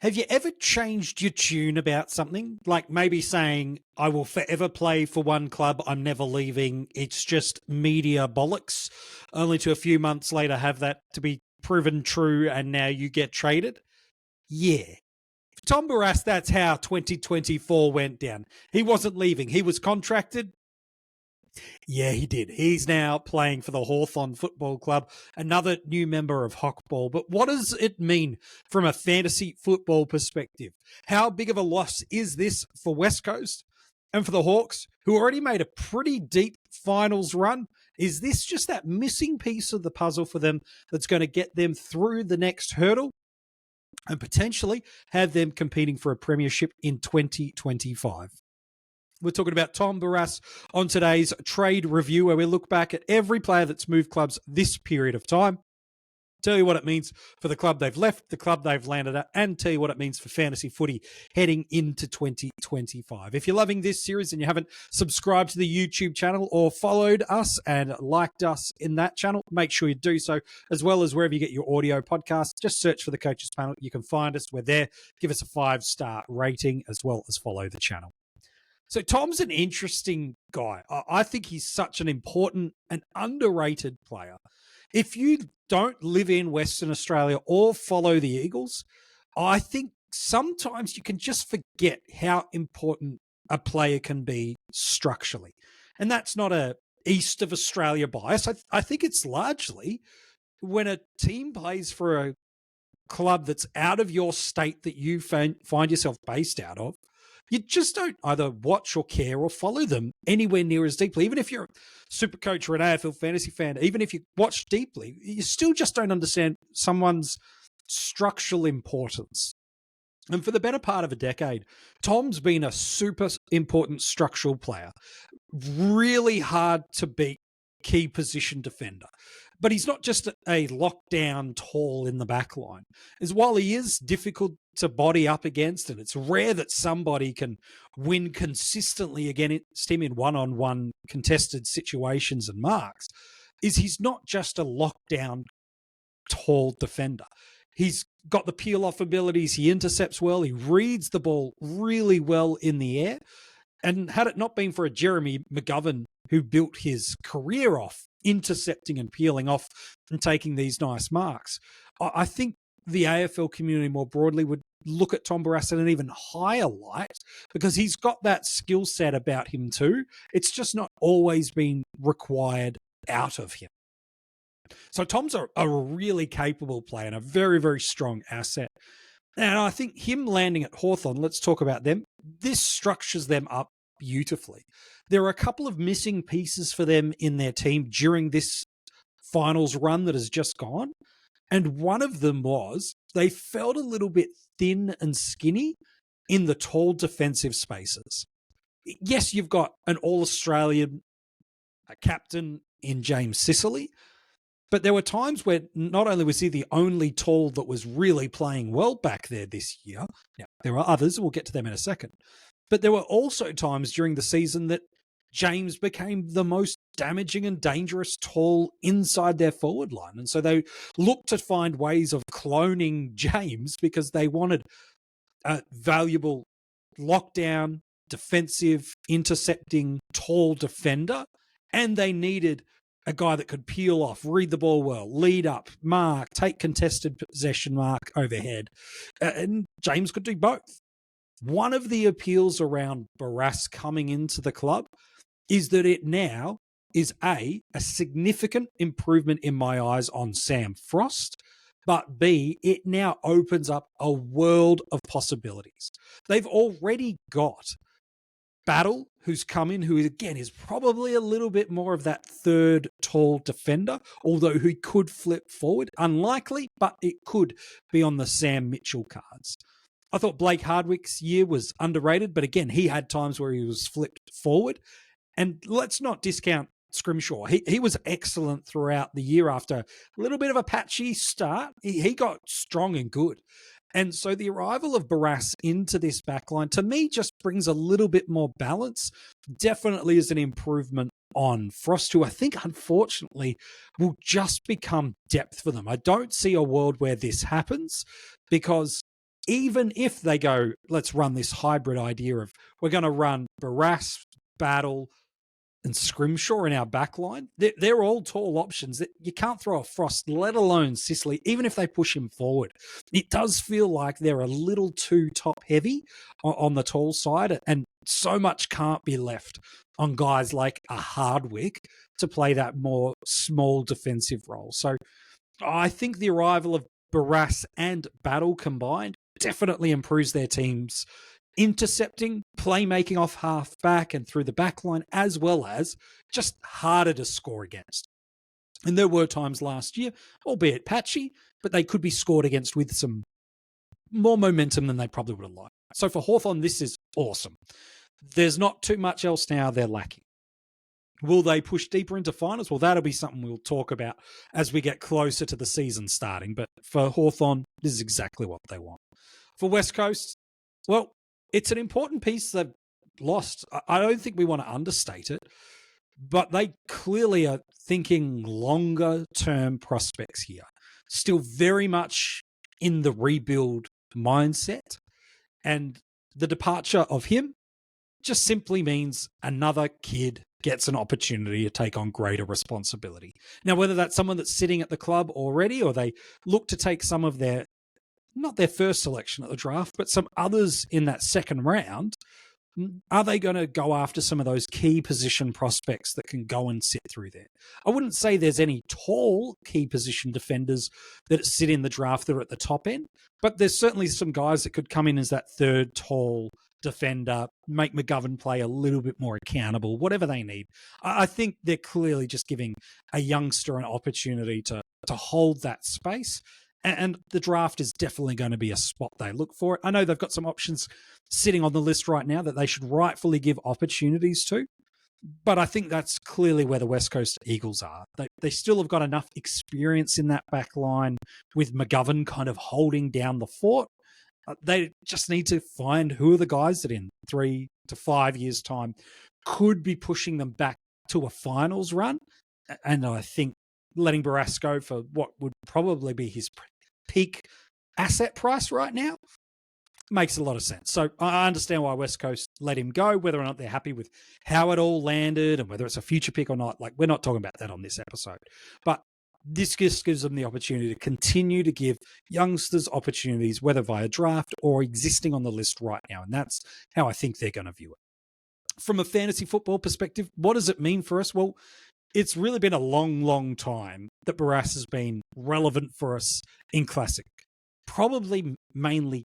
Have you ever changed your tune about something? Like maybe saying, I will forever play for one club, I'm never leaving, it's just media bollocks, only to a few months later have that to be proven true and now you get traded? Yeah. For Tom Barrass, that's how 2024 went down. He wasn't leaving, he was contracted. Yeah, he did. He's now playing for the Hawthorn Football Club, another new member of Hockball. But what does it mean from a fantasy football perspective? How big of a loss is this for West Coast and for the Hawks, who already made a pretty deep finals run? Is this just that missing piece of the puzzle for them that's going to get them through the next hurdle and potentially have them competing for a premiership in 2025? We're talking about Tom Barrass on today's trade review, where we look back at every player that's moved clubs this period of time, tell you what it means for the club they've left, the club they've landed at, and tell you what it means for fantasy footy heading into 2025. If you're loving this series and you haven't subscribed to the YouTube channel or followed us and liked us in that channel, make sure you do so, as well as wherever you get your audio podcasts. Just search for the Coaches Panel. You can find us. We're there. Give us a 5-star rating, as well as follow the channel. So Tom's an interesting guy. I think he's such an important and underrated player. If you don't live in Western Australia or follow the Eagles, I think sometimes you can just forget how important a player can be structurally. And that's not a East of Australia bias. I think it's largely when a team plays for a club that's out of your state that you find yourself based out of, you just don't either watch or care or follow them anywhere near as deeply. Even if you're a super coach or an AFL fantasy fan, even if you watch deeply, you still just don't understand someone's structural importance. And for the better part of a decade, Tom's been a super important structural player. Really hard to beat key position defender. But he's not just a lockdown tall in the back line. As while he is difficult to body up against, and it's rare that somebody can win consistently against him in one-on-one contested situations and marks, is he's not just a lockdown tall defender. He's got the peel-off abilities, he intercepts well, he reads the ball really well in the air. And had it not been for a Jeremy McGovern who built his career off intercepting and peeling off and taking these nice marks, I think the AFL community more broadly would look at Tom Barrass in an even higher light, because he's got that skill set about him too. It's just not always been required out of him. So Tom's a really capable player and a very, very strong asset. And I think him landing at Hawthorn, let's talk about them, this structures them up beautifully. There are a couple of missing pieces for them in their team during this finals run that has just gone. And one of them was they felt a little bit thin and skinny in the tall defensive spaces. Yes, you've got an All-Australian captain in James Sicily, but there were times where not only was he the only tall that was really playing well back there this year, now there are others, we'll get to them in a second, but there were also times during the season that James became the most damaging and dangerous tall inside their forward line. And so they looked to find ways of cloning James because they wanted a valuable lockdown, defensive, intercepting, tall defender, and they needed a guy that could peel off, read the ball well, lead up, mark, take contested possession, mark overhead. And James could do both. One of the appeals around Barrass coming into the club is that it now is a significant improvement in my eyes on Sam Frost, but B, it now opens up a world of possibilities. They've already got Battle, who's come in, who again is probably a little bit more of that third tall defender, although he could flip forward. Unlikely, but it could be on the Sam Mitchell cards. I thought Blake Hardwick's year was underrated, but again, he had times where he was flipped forward. And let's not discount Scrimshaw. He was excellent throughout the year after a little bit of a patchy start. He got strong and good. And so the arrival of Barrass into this backline, to me, just brings a little bit more balance. Definitely is an improvement on Frost, who I think, unfortunately, will just become depth for them. I don't see a world where this happens because even if they go, let's run this hybrid idea of we're going to run Barras, Battle, and Scrimshaw in our back line, they're all tall options that you can't throw a Frost, let alone Sicily, even if they push him forward. It does feel like they're a little too top heavy on the tall side, and so much can't be left on guys like a Hardwick to play that more small defensive role. So I think the arrival of Barras and Battle combined definitely improves their team's intercepting, playmaking off half back and through the back line, as well as just harder to score against. And there were times last year, albeit patchy, but they could be scored against with some more momentum than they probably would have liked. So for Hawthorn, this is awesome. There's not too much else now they're lacking. Will they push deeper into finals? Well, that'll be something we'll talk about as we get closer to the season starting. But for Hawthorn, this is exactly what they want. For West Coast, well, it's an important piece they've lost. I don't think we want to understate it, but they clearly are thinking longer term prospects here. Still very much in the rebuild mindset. And the departure of him just simply means another kid gets an opportunity to take on greater responsibility. Now, whether that's someone that's sitting at the club already or they look to take some of their, not their first selection at the draft, but some others in that second round, are they going to go after some of those key position prospects that can go and sit through there? I wouldn't say there's any tall key position defenders that sit in the draft that are at the top end, but there's certainly some guys that could come in as that third tall defender, make McGovern play a little bit more accountable, whatever they need. I think they're clearly just giving a youngster an opportunity to hold that space. And the draft is definitely going to be a spot they look for. I know they've got some options sitting on the list right now that they should rightfully give opportunities to, but I think that's clearly where the West Coast Eagles are. They still have got enough experience in that back line with McGovern kind of holding down the fort. They just need to find who are the guys that in 3 to 5 years' time could be pushing them back to a finals run. And I think letting Barras go for what would probably be his peak asset price right now makes a lot of sense. So I understand why West Coast let him go, whether or not they're happy with how it all landed and whether it's a future pick or not. Like, we're not talking about that on this episode. But this just gives them the opportunity to continue to give youngsters opportunities, whether via draft or existing on the list right now. And that's how I think they're going to view it. From a fantasy football perspective, what does it mean for us? Well, it's really been a long, long time that Barras has been relevant for us in Classic. Probably mainly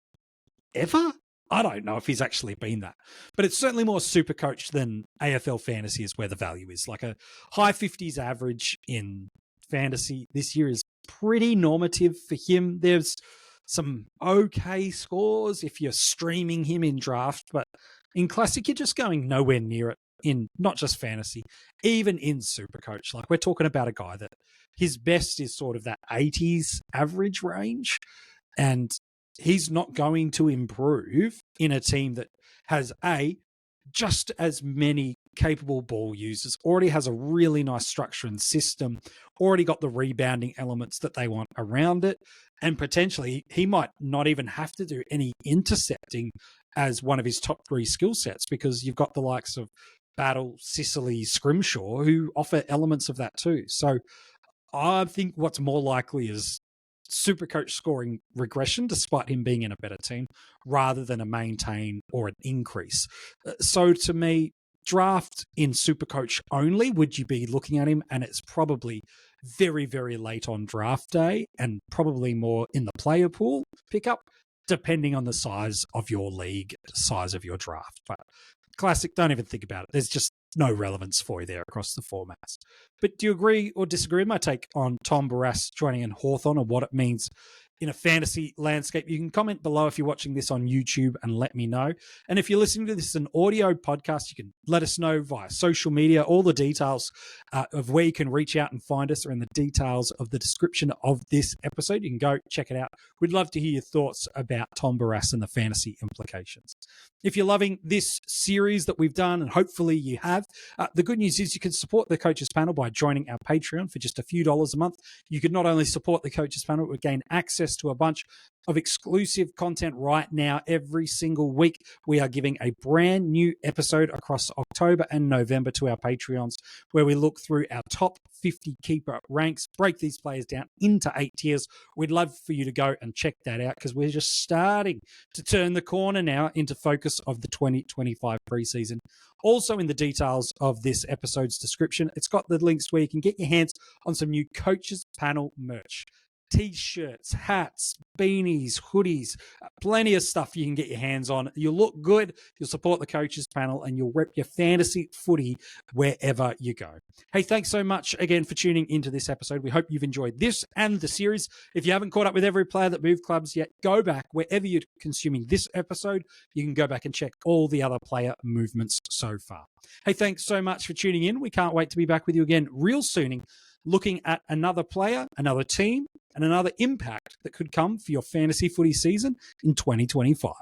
ever? I don't know if he's actually been that. But it's certainly more super coach than AFL fantasy is where the value is. Like a high 50s average in fantasy this year is pretty normative for him. There's some okay scores if you're streaming him in draft, but in Classic, you're just going nowhere near it in not just fantasy, even in Supercoach. Like, we're talking about a guy that his best is sort of that 80s average range, and he's not going to improve in a team that has just as many capable ball users, already has a really nice structure and system, already got the rebounding elements that they want around it, and potentially he might not even have to do any intercepting as one of his top 3 skill sets, because you've got the likes of Battle, Sicily, Scrimshaw, who offer elements of that too. So I think what's more likely is Supercoach scoring regression, despite him being in a better team, rather than a maintain or an increase. So to me, draft in Supercoach only, would you be looking at him? And it's probably very, very late on draft day and probably more in the player pool pickup, depending on the size of your league, size of your draft. But Classic, don't even think about it. There's just no relevance for you there across the formats. But do you agree or disagree with my take on Tom Barrass joining in Hawthorn and what it means in a fantasy landscape? You can comment below if you're watching this on YouTube and let me know. And if you're listening to this as an audio podcast, you can let us know via social media. All the details of where you can reach out and find us are in the details of the description of this episode. You can go check it out. We'd love to hear your thoughts about Tom Barrass and the fantasy implications. If you're loving this series that we've done, and hopefully you have, the good news is you can support the Coaches Panel by joining our Patreon for just a few dollars a month. You can not only support the Coaches Panel, but gain access access to a bunch of exclusive content right now. Every single week, we are giving a brand new episode across October and November to our Patreons, where we look through our top 50 keeper ranks, break these players down into 8 tiers. We'd love for you to go and check that out because we're just starting to turn the corner now into focus of the 2025 preseason. Also in the details of this episode's description, it's got the links where you can get your hands on some new Coaches Panel merch. T-shirts, hats, beanies, hoodies, plenty of stuff you can get your hands on. You'll look good, you'll support the Coaches Panel, and you'll rep your fantasy footy wherever you go. Hey, thanks so much again for tuning into this episode. We hope you've enjoyed this and the series. If you haven't caught up with every player that moved clubs yet, go back wherever you're consuming this episode. You can go back and check all the other player movements so far. Hey, thanks so much for tuning in. We can't wait to be back with you again real soon, looking at another player, another team, and another impact that could come for your fantasy footy season in 2025.